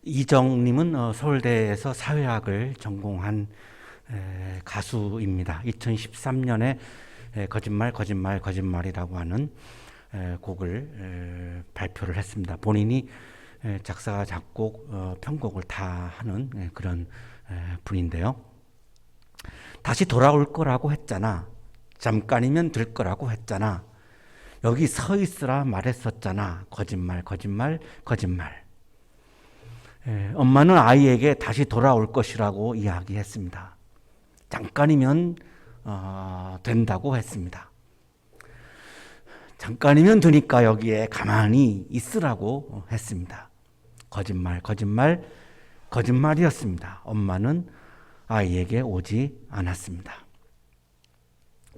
이정님은 서울대에서 사회학을 전공한 가수입니다. 2013년에 거짓말이라고 하는 곡을 발표를 했습니다. 본인이 작사, 작곡, 편곡을 다 하는 그런 분인데요. 다시 돌아올 거라고 했잖아. 잠깐이면 될 거라고 했잖아. 여기 서 있으라 말했었잖아. 거짓말. 엄마는 아이에게 다시 돌아올 것이라고 이야기했습니다. 잠깐이면 된다고 했습니다. 잠깐이면 되니까 여기에 가만히 있으라고 했습니다. 거짓말이었습니다. 엄마는 아이에게 오지 않았습니다.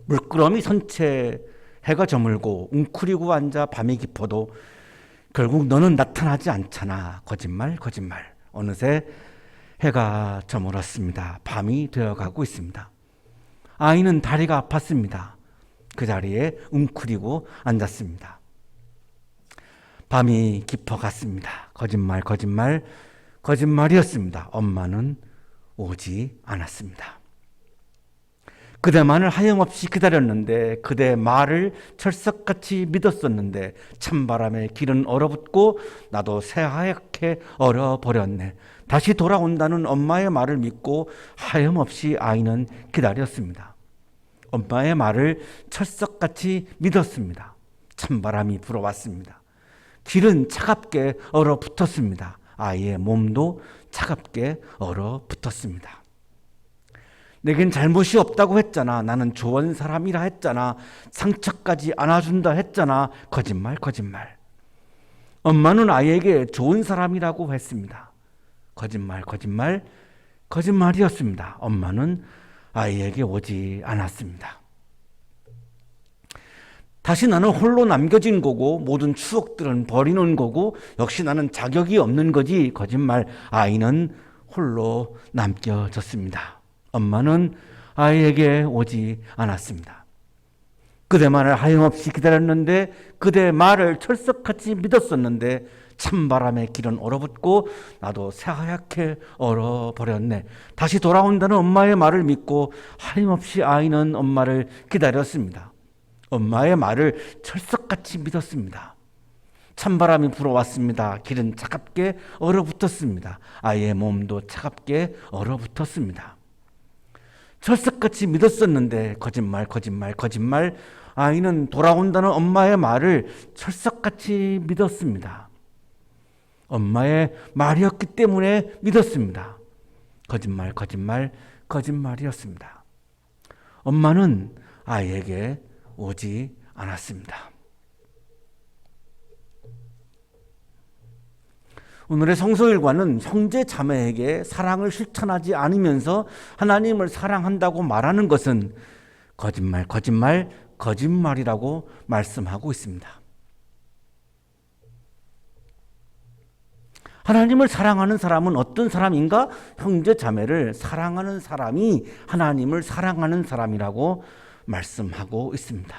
물끄러미 선채 해가 저물고 웅크리고 앉아 밤이 깊어도 결국 너는 나타나지 않잖아. 거짓말. 어느새 해가 저물었습니다. 밤이 되어가고 있습니다. 아이는 다리가 아팠습니다. 그 자리에 웅크리고 앉았습니다. 밤이 깊어갔습니다. 거짓말이었습니다. 엄마는 오지 않았습니다. 그대만을 하염없이 기다렸는데, 그대 말을 철석같이 믿었었는데, 찬바람에 길은 얼어붙고 나도 새하얗게 얼어버렸네. 다시 돌아온다는 엄마의 말을 믿고 하염없이 아이는 기다렸습니다. 엄마의 말을 철석같이 믿었습니다. 찬바람이 불어왔습니다. 길은 차갑게 얼어붙었습니다. 아이의 몸도 차갑게 얼어붙었습니다. 내겐 잘못이 없다고 했잖아. 나는 좋은 사람이라 했잖아. 상처까지 안아준다 했잖아. 거짓말. 엄마는 아이에게 좋은 사람이라고 했습니다. 거짓말이었습니다. 엄마는 아이에게 오지 않았습니다. 다시 나는 홀로 남겨진 거고, 모든 추억들은 버리는 거고, 역시 나는 자격이 없는 거지. 거짓말. 아이는 홀로 남겨졌습니다. 엄마는 아이에게 오지 않았습니다. 그대만을 하염없이 기다렸는데, 그대 말을 철석같이 믿었었는데, 찬바람에 길은 얼어붙고 나도 새하얗게 얼어버렸네. 다시 돌아온다는 엄마의 말을 믿고 하염없이 아이는 엄마를 기다렸습니다. 엄마의 말을 철석같이 믿었습니다. 찬바람이 불어왔습니다. 길은 차갑게 얼어붙었습니다. 아이의 몸도 차갑게 얼어붙었습니다. 철석같이 믿었었는데 거짓말. 아이는 돌아온다는 엄마의 말을 철석같이 믿었습니다. 엄마의 말이었기 때문에 믿었습니다. 거짓말이었습니다. 엄마는 아이에게 오지 않았습니다. 오늘의 성서일과는 형제 자매에게 사랑을 실천하지 않으면서 하나님을 사랑한다고 말하는 것은 거짓말이라고 말씀하고 있습니다. 하나님을 사랑하는 사람은 어떤 사람인가? 형제 자매를 사랑하는 사람이 하나님을 사랑하는 사람이라고 말씀하고 있습니다.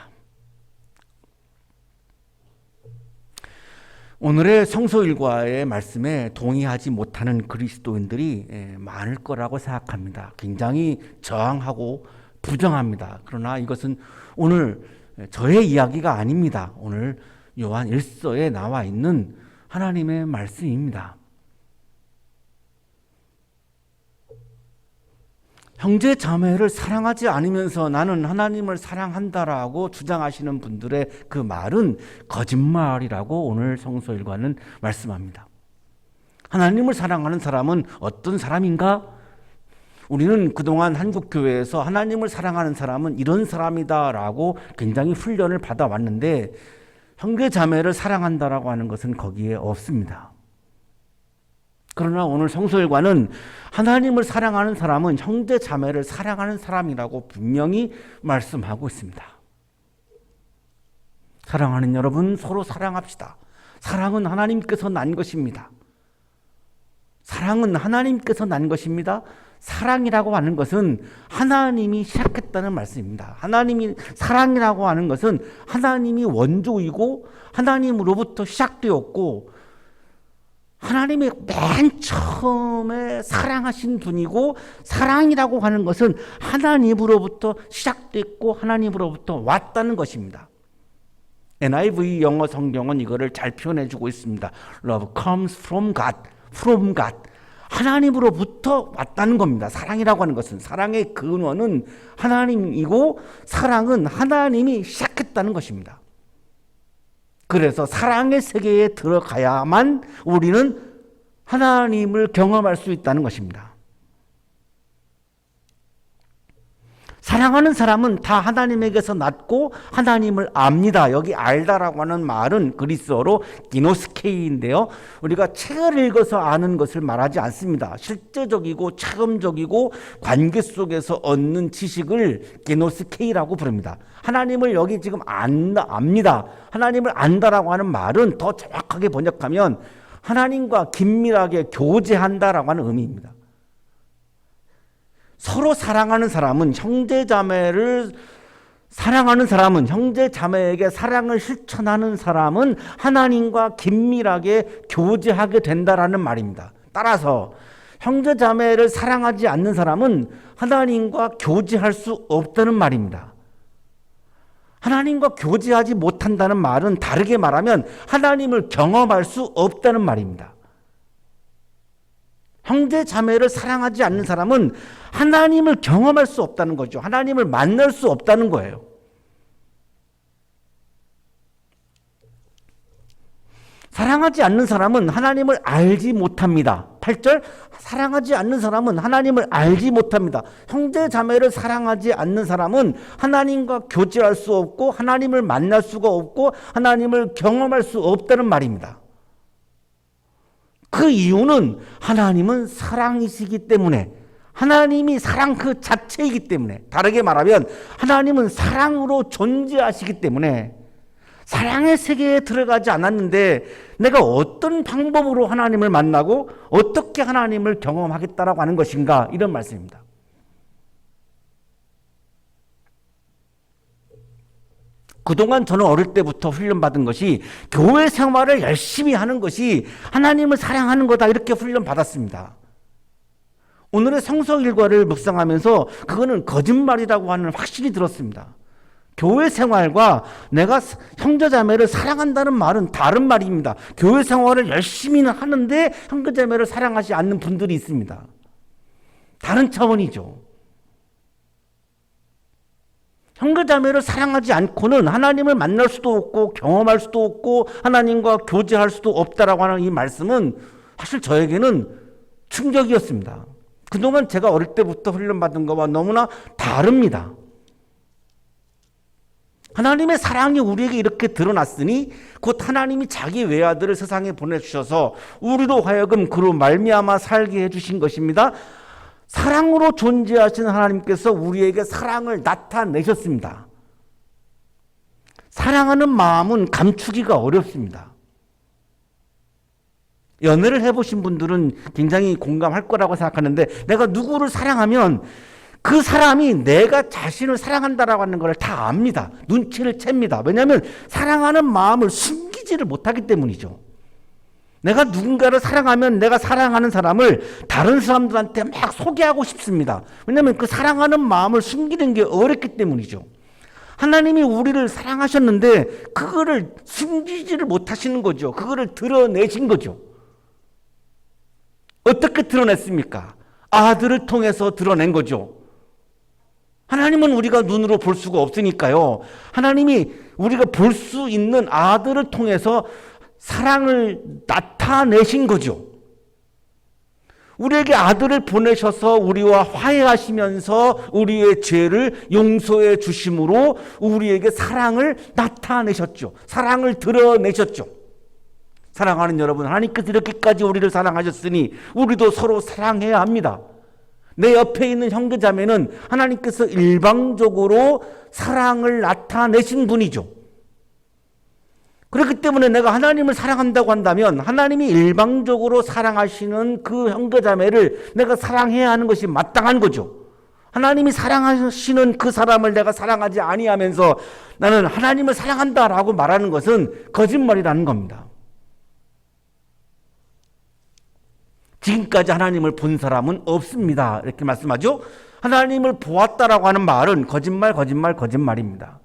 오늘의 성서일과의 말씀에 동의하지 못하는 그리스도인들이 많을 거라고 생각합니다. 굉장히 저항하고 부정합니다. 그러나 이것은 오늘 저의 이야기가 아닙니다. 오늘 요한 1서에 나와 있는 하나님의 말씀입니다. 형제 자매를 사랑하지 않으면서 나는 하나님을 사랑한다라고 주장하시는 분들의 그 말은 거짓말이라고 오늘 성서일과는 말씀합니다. 하나님을 사랑하는 사람은 어떤 사람인가? 우리는 그동안 한국교회에서 하나님을 사랑하는 사람은 이런 사람이다라고 굉장히 훈련을 받아왔는데, 형제 자매를 사랑한다라고 하는 것은 거기에 없습니다. 그러나 오늘 성서일과는 하나님을 사랑하는 사람은 형제 자매를 사랑하는 사람이라고 분명히 말씀하고 있습니다. 사랑하는 여러분, 서로 사랑합시다. 사랑은 하나님께서 난 것입니다. 사랑은 하나님께서 난 것입니다. 사랑이라고 하는 것은 하나님이 시작했다는 말씀입니다. 하나님이 사랑이라고 하는 것은 하나님이 원조이고 하나님으로부터 시작되었고 하나님이 맨 처음에 사랑하신 분이고, 사랑이라고 하는 것은 하나님으로부터 시작됐고 하나님으로부터 왔다는 것입니다. NIV 영어 성경은 이거를 잘 표현해 주고 있습니다. Love comes from God, from God. 하나님으로부터 왔다는 겁니다. 사랑이라고 하는 것은, 사랑의 근원은 하나님이고 사랑은 하나님이 시작했다는 것입니다. 그래서 사랑의 세계에 들어가야만 우리는 하나님을 경험할 수 있다는 것입니다. 사랑하는 사람은 다 하나님에게서 낳고 하나님을 압니다. 여기 알다라고 하는 말은 그리스어로 기노스케이인데요. 우리가 책을 읽어서 아는 것을 말하지 않습니다. 실제적이고 체험적이고 관계 속에서 얻는 지식을 기노스케이라고 부릅니다. 하나님을 여기 지금 압니다. 하나님을 안다라고 하는 말은 더 정확하게 번역하면 하나님과 긴밀하게 교제한다라고 하는 의미입니다. 서로 사랑하는 사람은, 형제자매를 사랑하는 사람은, 형제자매에게 사랑을 실천하는 사람은 하나님과 긴밀하게 교제하게 된다라는 말입니다. 따라서 형제자매를 사랑하지 않는 사람은 하나님과 교제할 수 없다는 말입니다. 하나님과 교제하지 못한다는 말은 다르게 말하면 하나님을 경험할 수 없다는 말입니다. 형제 자매를 사랑하지 않는 사람은 하나님을 경험할 수 없다는 거죠. 하나님을 만날 수 없다는 거예요. 사랑하지 않는 사람은 하나님을 알지 못합니다. 8절, 사랑하지 않는 사람은 하나님을 알지 못합니다. 형제 자매를 사랑하지 않는 사람은 하나님과 교제할 수 없고 하나님을 만날 수가 없고 하나님을 경험할 수 없다는 말입니다. 그 이유는 하나님은 사랑이시기 때문에, 하나님이 사랑 그 자체이기 때문에, 다르게 말하면 하나님은 사랑으로 존재하시기 때문에 사랑의 세계에 들어가지 않았는데 내가 어떤 방법으로 하나님을 만나고 어떻게 하나님을 경험하겠다라고 하는 것인가, 이런 말씀입니다. 그동안 저는 어릴 때부터 훈련받은 것이 교회 생활을 열심히 하는 것이 하나님을 사랑하는 거다, 이렇게 훈련받았습니다. 오늘의 성서 일과를 묵상하면서 그거는 거짓말이라고 하는 확신이 들었습니다. 교회 생활과 내가 형제자매를 사랑한다는 말은 다른 말입니다. 교회 생활을 열심히는 하는데 형제자매를 사랑하지 않는 분들이 있습니다. 다른 차원이죠. 형제자매를 사랑하지 않고는 하나님을 만날 수도 없고 경험할 수도 없고 하나님과 교제할 수도 없다라고 하는 이 말씀은 사실 저에게는 충격이었습니다. 그동안 제가 어릴 때부터 훈련받은 것과 너무나 다릅니다. 하나님의 사랑이 우리에게 이렇게 드러났으니 곧 하나님이 자기 외아들을 세상에 보내주셔서 우리로 하여금 그로 말미암아 살게 해주신 것입니다. 사랑으로 존재하시는 하나님께서 우리에게 사랑을 나타내셨습니다. 사랑하는 마음은 감추기가 어렵습니다. 연애를 해보신 분들은 굉장히 공감할 거라고 생각하는데, 내가 누구를 사랑하면 그 사람이 내가 자신을 사랑한다라고 하는 걸 다 압니다. 눈치를 챕니다. 왜냐하면 사랑하는 마음을 숨기지를 못하기 때문이죠. 내가 누군가를 사랑하면 내가 사랑하는 사람을 다른 사람들한테 막 소개하고 싶습니다. 왜냐하면 그 사랑하는 마음을 숨기는 게 어렵기 때문이죠. 하나님이 우리를 사랑하셨는데 그거를 숨기지를 못하시는 거죠. 그거를 드러내신 거죠. 어떻게 드러냈습니까? 아들을 통해서 드러낸 거죠. 하나님은 우리가 눈으로 볼 수가 없으니까요. 하나님이 우리가 볼 수 있는 아들을 통해서 사랑을 나타내신 거죠. 우리에게 아들을 보내셔서 우리와 화해하시면서 우리의 죄를 용서해 주심으로 우리에게 사랑을 나타내셨죠. 사랑을 드러내셨죠. 사랑하는 여러분, 하나님께서 이렇게까지 우리를 사랑하셨으니 우리도 서로 사랑해야 합니다. 내 옆에 있는 형제자매는 하나님께서 일방적으로 사랑을 나타내신 분이죠. 그렇기 때문에 내가 하나님을 사랑한다고 한다면 하나님이 일방적으로 사랑하시는 그 형제자매를 내가 사랑해야 하는 것이 마땅한 거죠. 하나님이 사랑하시는 그 사람을 내가 사랑하지 아니하면서 나는 하나님을 사랑한다라고 말하는 것은 거짓말이라는 겁니다. 지금까지 하나님을 본 사람은 없습니다. 이렇게 말씀하죠. 하나님을 보았다라고 하는 말은 거짓말입니다.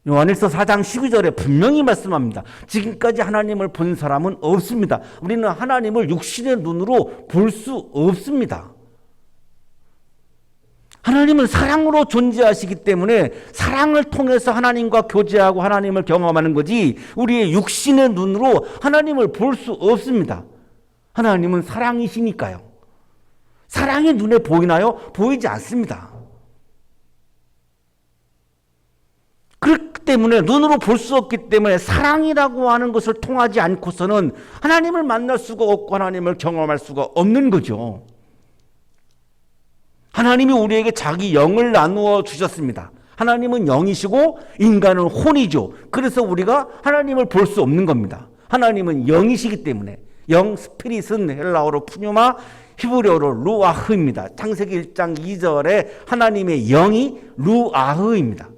요한일서 4장 12절에 분명히 말씀합니다. 지금까지 하나님을 본 사람은 없습니다. 우리는 하나님을 육신의 눈으로 볼 수 없습니다. 하나님은 사랑으로 존재하시기 때문에 사랑을 통해서 하나님과 교제하고 하나님을 경험하는 거지 우리의 육신의 눈으로 하나님을 볼 수 없습니다. 하나님은 사랑이시니까요. 사랑이 눈에 보이나요? 보이지 않습니다. 그렇기 때문에 눈으로 볼 수 없기 때문에 사랑이라고 하는 것을 통하지 않고서는 하나님을 만날 수가 없고 하나님을 경험할 수가 없는 거죠. 하나님이 우리에게 자기 영을 나누어 주셨습니다. 하나님은 영이시고 인간은 혼이죠. 그래서 우리가 하나님을 볼 수 없는 겁니다. 하나님은 영이시기 때문에. 영, 스피릿은 헬라어로 푸뉴마, 히브리어로 루아흐입니다. 창세기 1장 2절에 하나님의 영이 루아흐입니다.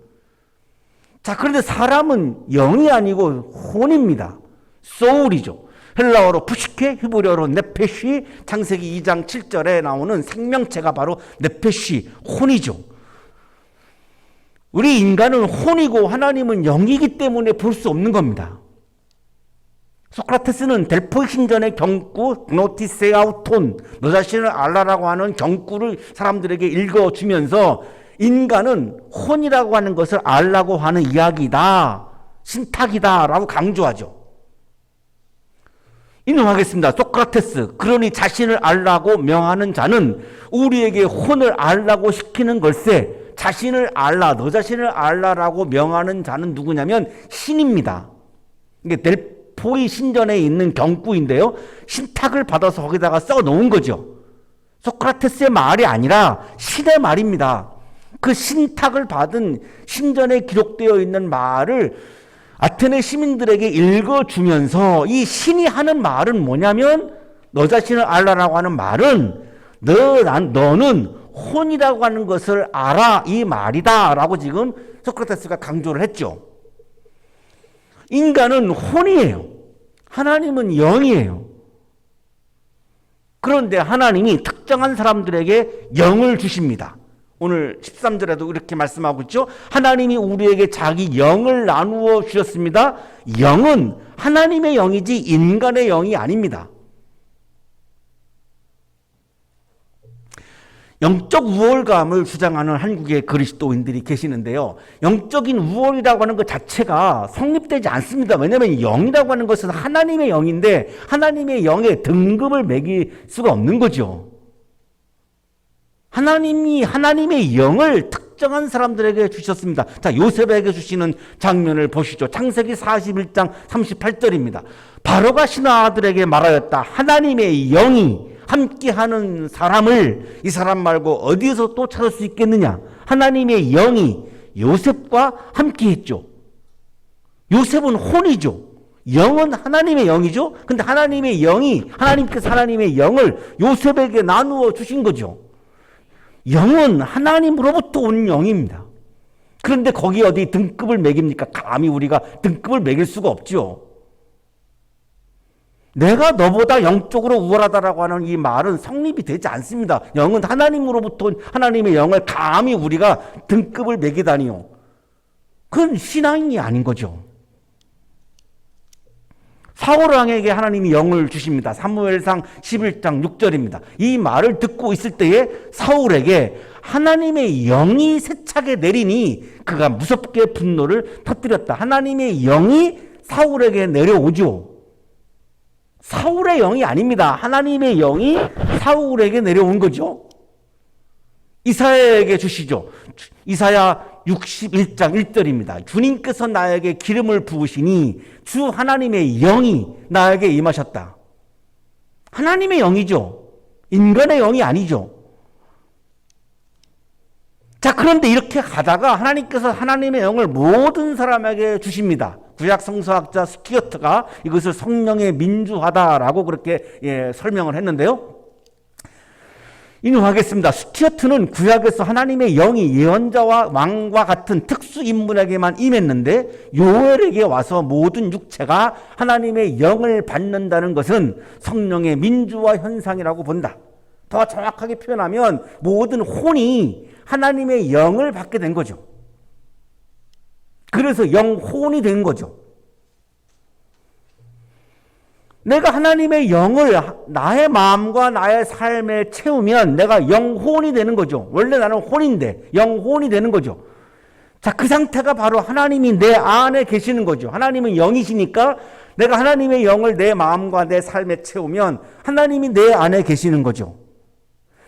자, 그런데 사람은 영이 아니고 혼입니다. 소울이죠. 헬라어로 푸시케, 히브리어로 네페시, 창세기 2장 7절에 나오는 생명체가 바로 네페시, 혼이죠. 우리 인간은 혼이고 하나님은 영이기 때문에 볼 수 없는 겁니다. 소크라테스는 델포 신전의 경구 노티세아우톤, 너 자신을 알라라고 하는 경구를 사람들에게 읽어주면서 인간은 혼이라고 하는 것을 알라고 하는 이야기다, 신탁이다 라고 강조하죠. 인용하겠습니다. 소크라테스, 그러니 자신을 알라고 명하는 자는 우리에게 혼을 알라고 시키는 걸세. 자신을 알라, 너 자신을 알라라고 명하는 자는 누구냐면 신입니다. 이게 델포이 신전에 있는 경구인데요. 신탁을 받아서 거기다가 써 놓은 거죠. 소크라테스의 말이 아니라 신의 말입니다. 그 신탁을 받은 신전에 기록되어 있는 말을 아테네 시민들에게 읽어주면서 이 신이 하는 말은 뭐냐면 너 자신을 알라라고 하는 말은 너는 혼이라고 하는 것을 알아, 이 말이다 라고 지금 소크라테스가 강조를 했죠. 인간은 혼이에요. 하나님은 영이에요. 그런데 하나님이 특정한 사람들에게 영을 주십니다. 오늘 13절에도 이렇게 말씀하고 있죠. 하나님이 우리에게 자기 영을 나누어 주셨습니다. 영은 하나님의 영이지 인간의 영이 아닙니다. 영적 우월감을 주장하는 한국의 그리스도인들이 계시는데요. 영적인 우월이라고 하는 것 자체가 성립되지 않습니다. 왜냐하면 영이라고 하는 것은 하나님의 영인데 하나님의 영에 등급을 매길 수가 없는 거죠. 하나님이 하나님의 영을 특정한 사람들에게 주셨습니다. 자, 요셉에게 주시는 장면을 보시죠. 창세기 41장 38절입니다. 바로가 신하들에게 말하였다. 하나님의 영이 함께하는 사람을 이 사람 말고 어디에서 또 찾을 수 있겠느냐. 하나님의 영이 요셉과 함께했죠. 요셉은 혼이죠. 영은 하나님의 영이죠. 근데 하나님의 영이 하나님께서 하나님의 영을 요셉에게 나누어 주신 거죠. 영은 하나님으로부터 온 영입니다. 그런데 거기 어디 등급을 매깁니까? 감히 우리가 등급을 매길 수가 없죠. 내가 너보다 영적으로 우월하다라고 하는 이 말은 성립이 되지 않습니다. 영은 하나님으로부터 온 하나님의 영을 감히 우리가 등급을 매기다니요. 그건 신앙이 아닌 거죠. 사울 왕에게 하나님이 영을 주십니다. 사무엘상 11장 6절입니다. 이 말을 듣고 있을 때에 사울에게 하나님의 영이 세차게 내리니 그가 무섭게 분노를 터뜨렸다. 하나님의 영이 사울에게 내려오죠. 사울의 영이 아닙니다. 하나님의 영이 사울에게 내려온 거죠. 이사야에게 주시죠. 이사야 61장 1절입니다. 주님께서 나에게 기름을 부으시니 주 하나님의 영이 나에게 임하셨다. 하나님의 영이죠. 인간의 영이 아니죠. 자, 그런데 이렇게 가다가 하나님께서 하나님의 영을 모든 사람에게 주십니다. 구약 성서학자 스키어트가 이것을 성령의 민주화다라고 그렇게 설명을 했는데요. 인용하겠습니다. 스튜어트는 구약에서 하나님의 영이 예언자와 왕과 같은 특수 인물에게만 임했는데 요엘에게 와서 모든 육체가 하나님의 영을 받는다는 것은 성령의 민주화 현상이라고 본다. 더 정확하게 표현하면 모든 혼이 하나님의 영을 받게 된 거죠. 그래서 영혼이 된 거죠. 내가 하나님의 영을 나의 마음과 나의 삶에 채우면 내가 영혼이 되는 거죠. 원래 나는 혼인데 영혼이 되는 거죠. 자, 그 상태가 바로 하나님이 내 안에 계시는 거죠. 하나님은 영이시니까 내가 하나님의 영을 내 마음과 내 삶에 채우면 하나님이 내 안에 계시는 거죠.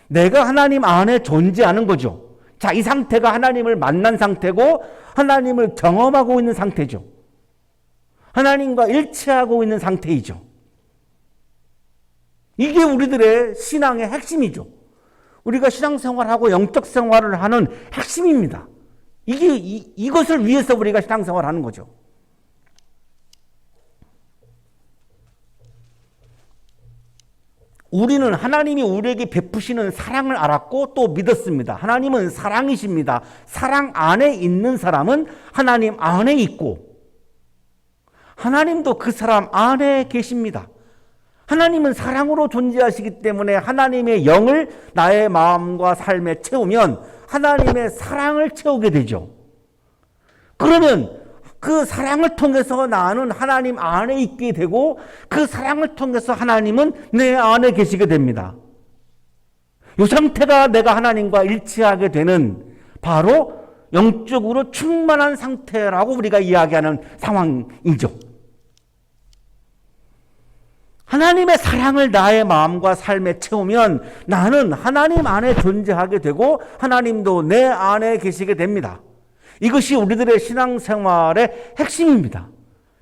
내가 하나님 안에 존재하는 거죠. 자, 이 상태가 하나님을 만난 상태고 하나님을 경험하고 있는 상태죠. 하나님과 일치하고 있는 상태이죠. 이게 우리들의 신앙의 핵심이죠. 우리가 신앙생활하고 영적 생활을 하는 핵심입니다. 이것을 위해서 우리가 신앙생활을 하는 거죠. 우리는 하나님이 우리에게 베푸시는 사랑을 알았고 또 믿었습니다. 하나님은 사랑이십니다. 사랑 안에 있는 사람은 하나님 안에 있고 하나님도 그 사람 안에 계십니다. 하나님은 사랑으로 존재하시기 때문에 하나님의 영을 나의 마음과 삶에 채우면 하나님의 사랑을 채우게 되죠. 그러면 그 사랑을 통해서 나는 하나님 안에 있게 되고 그 사랑을 통해서 하나님은 내 안에 계시게 됩니다. 이 상태가 내가 하나님과 일치하게 되는 바로 영적으로 충만한 상태라고 우리가 이야기하는 상황이죠. 하나님의 사랑을 나의 마음과 삶에 채우면 나는 하나님 안에 존재하게 되고 하나님도 내 안에 계시게 됩니다. 이것이 우리들의 신앙생활의 핵심입니다.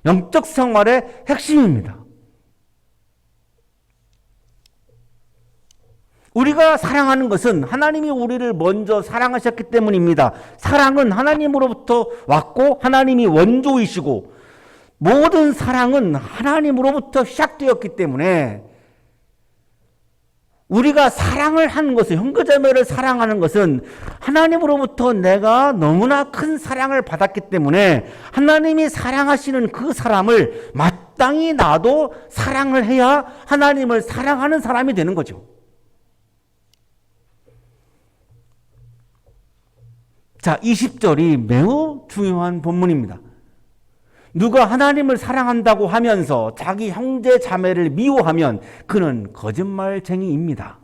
영적 생활의 핵심입니다. 우리가 사랑하는 것은 하나님이 우리를 먼저 사랑하셨기 때문입니다. 사랑은 하나님으로부터 왔고 하나님이 원조이시고 모든 사랑은 하나님으로부터 시작되었기 때문에 우리가 사랑을 하는 것은 형제자매를 사랑하는 것은 하나님으로부터 내가 너무나 큰 사랑을 받았기 때문에 하나님이 사랑하시는 그 사람을 마땅히 나도 사랑을 해야 하나님을 사랑하는 사람이 되는 거죠. 자, 20절이 매우 중요한 본문입니다. 누가 하나님을 사랑한다고 하면서 자기 형제 자매를 미워하면 그는 거짓말쟁이입니다.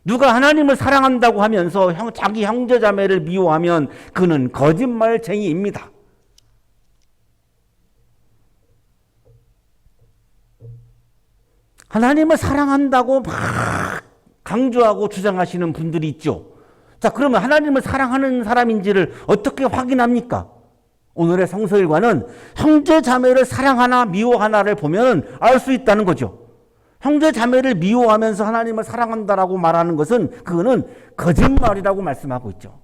누가 하나님을 사랑한다고 하면서 자기 형제 자매를 미워하면 그는 거짓말쟁이입니다. 하나님을 사랑한다고 막 강조하고 주장하시는 분들이 있죠. 자, 그러면 하나님을 사랑하는 사람인지를 어떻게 확인합니까? 오늘의 성서일과는 형제 자매를 사랑하나 미워하나를 보면 알 수 있다는 거죠. 형제 자매를 미워하면서 하나님을 사랑한다라고 말하는 것은 그거는 거짓말이라고 말씀하고 있죠.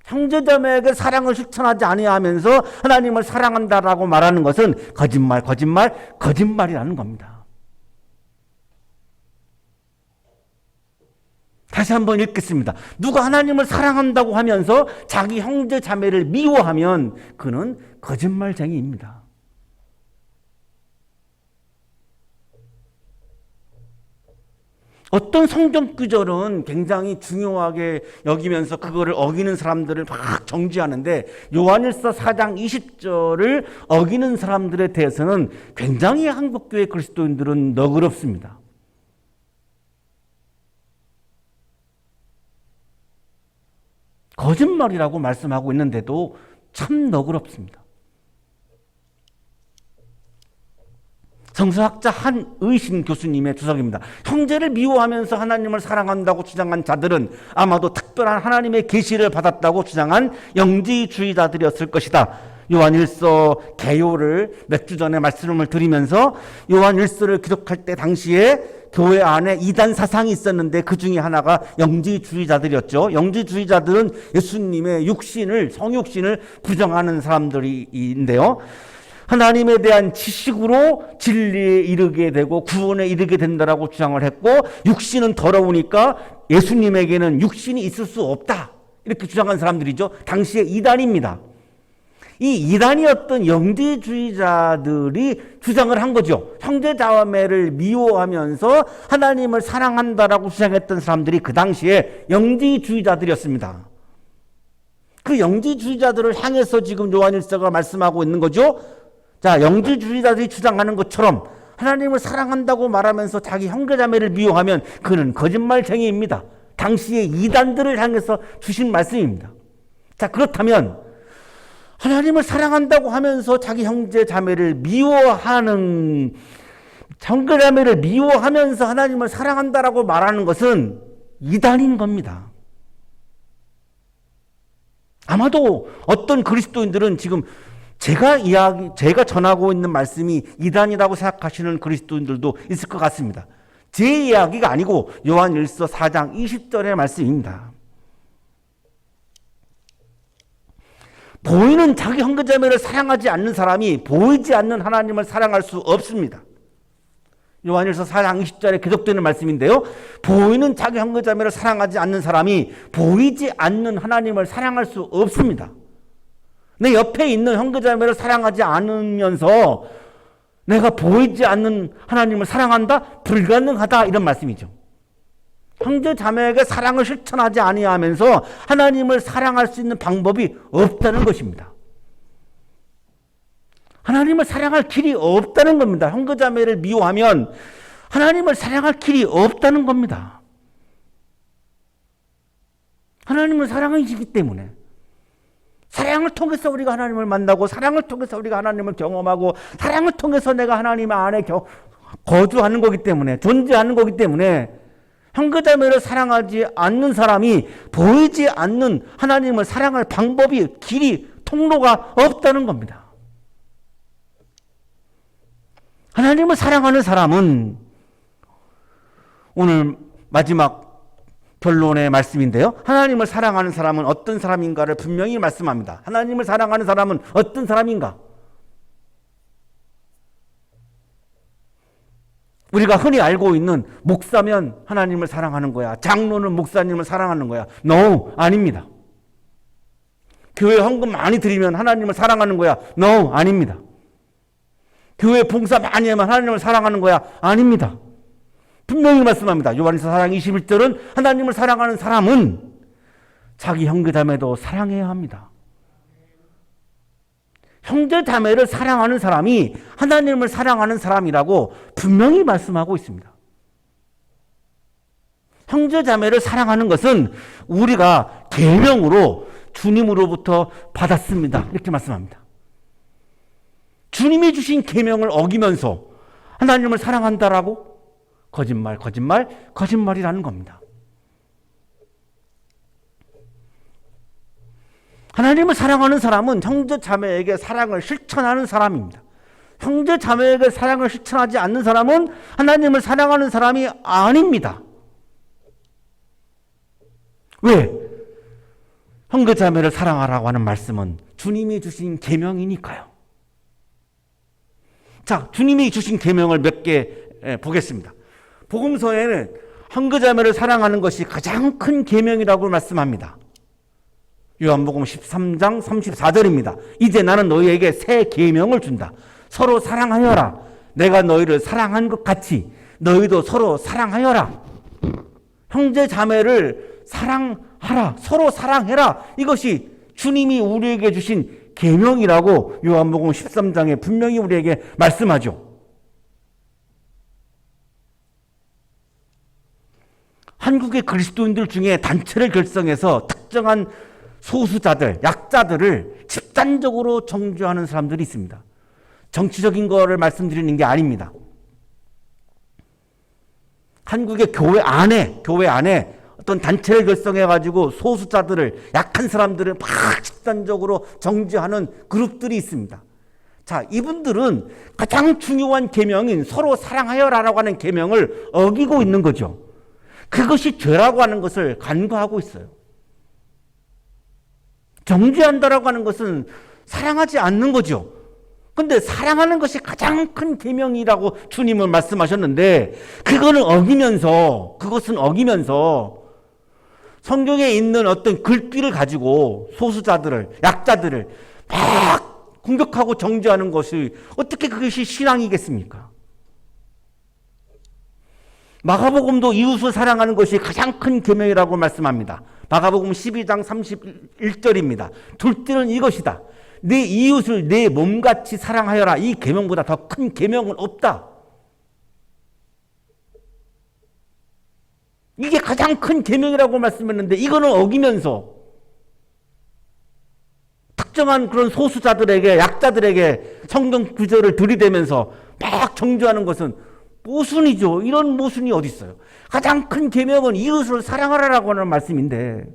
형제 자매에게 사랑을 실천하지 아니하면서 하나님을 사랑한다라고 말하는 것은 거짓말이라는 겁니다. 다시 한번 읽겠습니다. 누가 하나님을 사랑한다고 하면서 자기 형제 자매를 미워하면 그는 거짓말쟁이입니다. 어떤 성경 구절은 굉장히 중요하게 여기면서 그거를 어기는 사람들을 막 정죄하는데 요한일서 4장 20절을 어기는 사람들에 대해서는 굉장히 한국교회 그리스도인들은 너그럽습니다. 거짓말이라고 말씀하고 있는데도 참 너그럽습니다. 성서학자 한의신 교수님의 주석입니다. 형제를 미워하면서 하나님을 사랑한다고 주장한 자들은 아마도 특별한 하나님의 계시를 받았다고 주장한 영지주의자들이었을 것이다. 요한일서 개요를 몇 주 전에 말씀을 드리면서 요한일서를 기록할 때 당시에 교회 안에 이단 사상이 있었는데 그 중에 하나가 영지주의자들이었죠. 영지주의자들은 예수님의 육신을, 성육신을 부정하는 사람들인데요. 하나님에 대한 지식으로 진리에 이르게 되고 구원에 이르게 된다라고 주장을 했고, 육신은 더러우니까 예수님에게는 육신이 있을 수 없다, 이렇게 주장한 사람들이죠. 당시의 이단입니다. 이 이단이었던 영지주의자들이 주장을 한 거죠. 형제자매를 미워하면서 하나님을 사랑한다라고 주장했던 사람들이 그 당시에 영지주의자들이었습니다. 그 영지주의자들을 향해서 지금 요한일서가 말씀하고 있는 거죠. 자, 영지주의자들이 주장하는 것처럼 하나님을 사랑한다고 말하면서 자기 형제자매를 미워하면 그는 거짓말쟁이입니다. 당시의 이단들을 향해서 주신 말씀입니다. 자, 그렇다면 하나님을 사랑한다고 하면서 자기 형제자매를 미워하는, 형제자매를 미워하면서 하나님을 사랑한다라고 말하는 것은 이단인 겁니다. 아마도 어떤 그리스도인들은 지금 제가 전하고 있는 말씀이 이단이라고 생각하시는 그리스도인들도 있을 것 같습니다. 제 이야기가 아니고 요한일서 4장 20절의 말씀입니다. 보이는 자기 형제자매를 사랑하지 않는 사람이 보이지 않는 하나님을 사랑할 수 없습니다. 요한일서 4장 20절에 계속되는 말씀인데요. 보이는 자기 형제자매를 사랑하지 않는 사람이 보이지 않는 하나님을 사랑할 수 없습니다. 내 옆에 있는 형제자매를 사랑하지 않으면서 내가 보이지 않는 하나님을 사랑한다? 불가능하다, 이런 말씀이죠. 형제자매에게 사랑을 실천하지 아니하면서 하나님을 사랑할 수 있는 방법이 없다는 것입니다. 하나님을 사랑할 길이 없다는 겁니다. 형제자매를 미워하면 하나님을 사랑할 길이 없다는 겁니다. 하나님은 사랑이시기 때문에, 사랑을 통해서 우리가 하나님을 만나고, 사랑을 통해서 우리가 하나님을 경험하고, 사랑을 통해서 내가 하나님 안에 거주하는 거기 때문에, 존재하는 거기 때문에 형제자매를 사랑하지 않는 사람이 보이지 않는 하나님을 사랑할 방법이, 길이, 통로가 없다는 겁니다. 하나님을 사랑하는 사람은, 오늘 마지막 결론의 말씀인데요. 하나님을 사랑하는 사람은 어떤 사람인가를 분명히 말씀합니다. 하나님을 사랑하는 사람은 어떤 사람인가? 우리가 흔히 알고 있는 목사면 하나님을 사랑하는 거야, 장로는 목사님을 사랑하는 거야. No, 아닙니다. 교회 헌금 많이 드리면 하나님을 사랑하는 거야. No, 아닙니다. 교회 봉사 많이 하면 하나님을 사랑하는 거야. 아닙니다. 분명히 말씀합니다. 요한일서 4장 21절은 하나님을 사랑하는 사람은 자기 형제자매도 사랑해야 합니다. 형제자매를 사랑하는 사람이 하나님을 사랑하는 사람이라고 분명히 말씀하고 있습니다. 형제자매를 사랑하는 것은 우리가 계명으로 주님으로부터 받았습니다, 이렇게 말씀합니다. 주님이 주신 계명을 어기면서 하나님을 사랑한다라고? 거짓말이라는 겁니다. 하나님을 사랑하는 사람은 형제자매에게 사랑을 실천하는 사람입니다. 형제자매에게 사랑을 실천하지 않는 사람은 하나님을 사랑하는 사람이 아닙니다. 왜? 형제자매를 사랑하라고 하는 말씀은 주님이 주신 계명이니까요. 자, 주님이 주신 계명을 몇 개 보겠습니다. 복음서에는 형제자매를 사랑하는 것이 가장 큰 계명이라고 말씀합니다. 요한복음 13장 34절입니다. 이제 나는 너희에게 새 계명을 준다. 서로 사랑하여라. 내가 너희를 사랑한 것 같이 너희도 서로 사랑하여라. 형제자매를 사랑하라. 서로 사랑해라. 이것이 주님이 우리에게 주신 계명이라고 요한복음 13장에 분명히 우리에게 말씀하죠. 한국의 그리스도인들 중에 단체를 결성해서 특정한 소수자들, 약자들을 집단적으로 정죄하는 사람들이 있습니다. 정치적인 거를 말씀드리는 게 아닙니다. 한국의 교회 안에 어떤 단체를 결성해가지고 소수자들을, 약한 사람들을 막 집단적으로 정죄하는 그룹들이 있습니다. 자, 이분들은 가장 중요한 계명인 서로 사랑하여라라고 하는 계명을 어기고 있는 거죠. 그것이 죄라고 하는 것을 간과하고 있어요. 정죄한다라고 하는 것은 사랑하지 않는 거죠. 근데 사랑하는 것이 가장 큰 계명이라고 주님은 말씀하셨는데 그것은 어기면서 성경에 있는 어떤 글귀를 가지고 소수자들을, 약자들을 막 공격하고 정죄하는 것이 어떻게 그것이 신앙이겠습니까? 마가복음도 이웃을 사랑하는 것이 가장 큰 계명이라고 말씀합니다. 마가복음 12장 31절입니다. 둘째는 이것이다. 내 이웃을 내 몸같이 사랑하여라. 이 계명보다 더 큰 계명은 없다. 이게 가장 큰 계명이라고 말씀했는데 이거는 어기면서 특정한 그런 소수자들에게, 약자들에게 성경 구절을 들이대면서 막 정죄하는 것은 모순이죠. 이런 모순이 어디 있어요? 가장 큰 계명은 이웃을 사랑하라라고 하는 말씀인데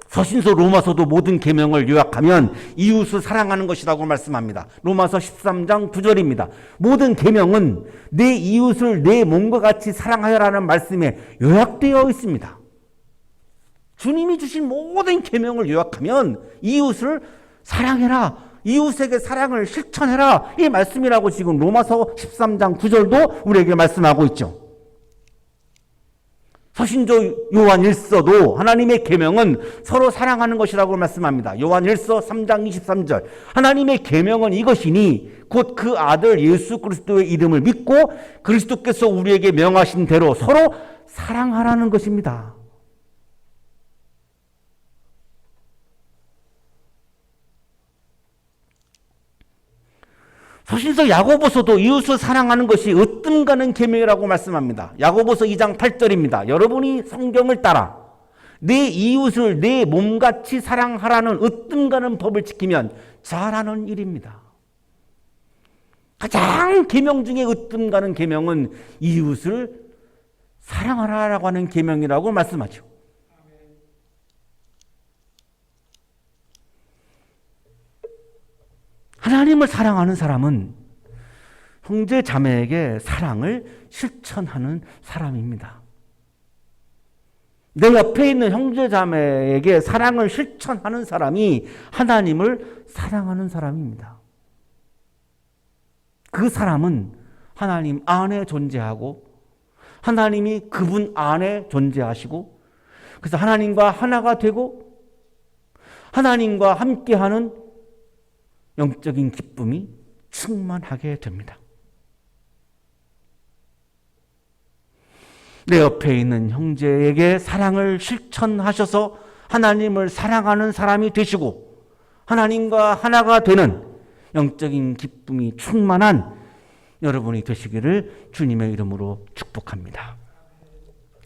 서신서 로마서도 모든 계명을 요약하면 이웃을 사랑하는 것이라고 말씀합니다. 로마서 13장 9절입니다. 모든 계명은 내 이웃을 내 몸과 같이 사랑하여라는 말씀에 요약되어 있습니다. 주님이 주신 모든 계명을 요약하면 이웃을 사랑해라, 이웃에게 사랑을 실천해라, 이 말씀이라고 지금 로마서 13장 9절도 우리에게 말씀하고 있죠. 서신조 요한 1서도 하나님의 계명은 서로 사랑하는 것이라고 말씀합니다. 요한 1서 3장 23절. 하나님의 계명은 이것이니 곧 그 아들 예수 그리스도의 이름을 믿고 그리스도께서 우리에게 명하신 대로 서로 사랑하라는 것입니다. 서신서 야고보서도 이웃을 사랑하는 것이 으뜸가는 계명이라고 말씀합니다. 야고보서 2장 8절입니다. 여러분이 성경을 따라 내 이웃을 내 몸같이 사랑하라는 으뜸가는 법을 지키면 잘하는 일입니다. 가장 계명 중에 으뜸가는 계명은 이웃을 사랑하라라고 하는 계명이라고 말씀하죠. 하나님을 사랑하는 사람은 형제 자매에게 사랑을 실천하는 사람입니다. 내 옆에 있는 형제 자매에게 사랑을 실천하는 사람이 하나님을 사랑하는 사람입니다. 그 사람은 하나님 안에 존재하고 하나님이 그분 안에 존재하시고 그래서 하나님과 하나가 되고 하나님과 함께하는 영적인 기쁨이 충만하게 됩니다. 내 옆에 있는 형제에게 사랑을 실천하셔서 하나님을 사랑하는 사람이 되시고 하나님과 하나가 되는 영적인 기쁨이 충만한 여러분이 되시기를 주님의 이름으로 축복합니다.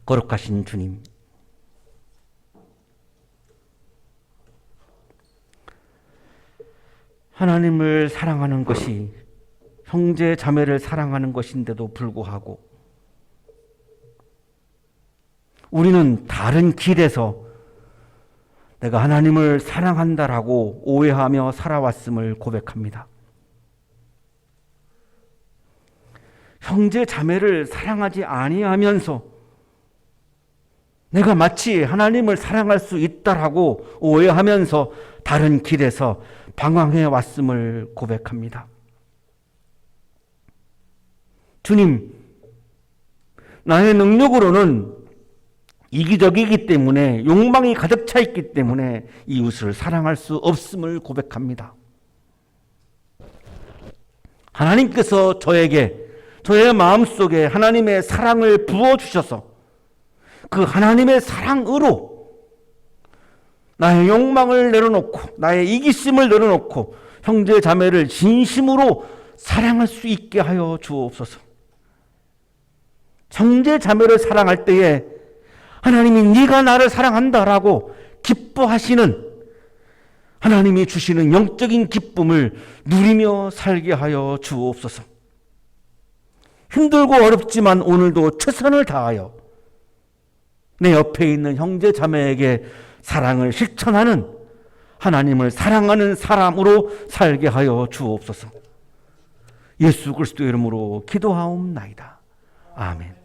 거룩하신 주님, 하나님을 사랑하는 것이 형제 자매를 사랑하는 것인데도 불구하고 우리는 다른 길에서 내가 하나님을 사랑한다라고 오해하며 살아왔음을 고백합니다. 형제 자매를 사랑하지 아니하면서 내가 마치 하나님을 사랑할 수 있다라고 오해하면서 다른 길에서 방황해 왔음을 고백합니다. 주님, 나의 능력으로는 이기적이기 때문에 욕망이 가득 차 있기 때문에 이웃을 사랑할 수 없음을 고백합니다. 하나님께서 저에게 저의 마음속에 하나님의 사랑을 부어주셔서 그 하나님의 사랑으로 나의 욕망을 내려놓고 나의 이기심을 내려놓고 형제 자매를 진심으로 사랑할 수 있게 하여 주옵소서. 형제 자매를 사랑할 때에 하나님이 네가 나를 사랑한다라고 기뻐하시는 하나님이 주시는 영적인 기쁨을 누리며 살게 하여 주옵소서. 힘들고 어렵지만 오늘도 최선을 다하여 내 옆에 있는 형제 자매에게 사랑을 실천하는 하나님을 사랑하는 사람으로 살게 하여 주옵소서. 예수 그리스도의 이름으로 기도하옵나이다. 아멘.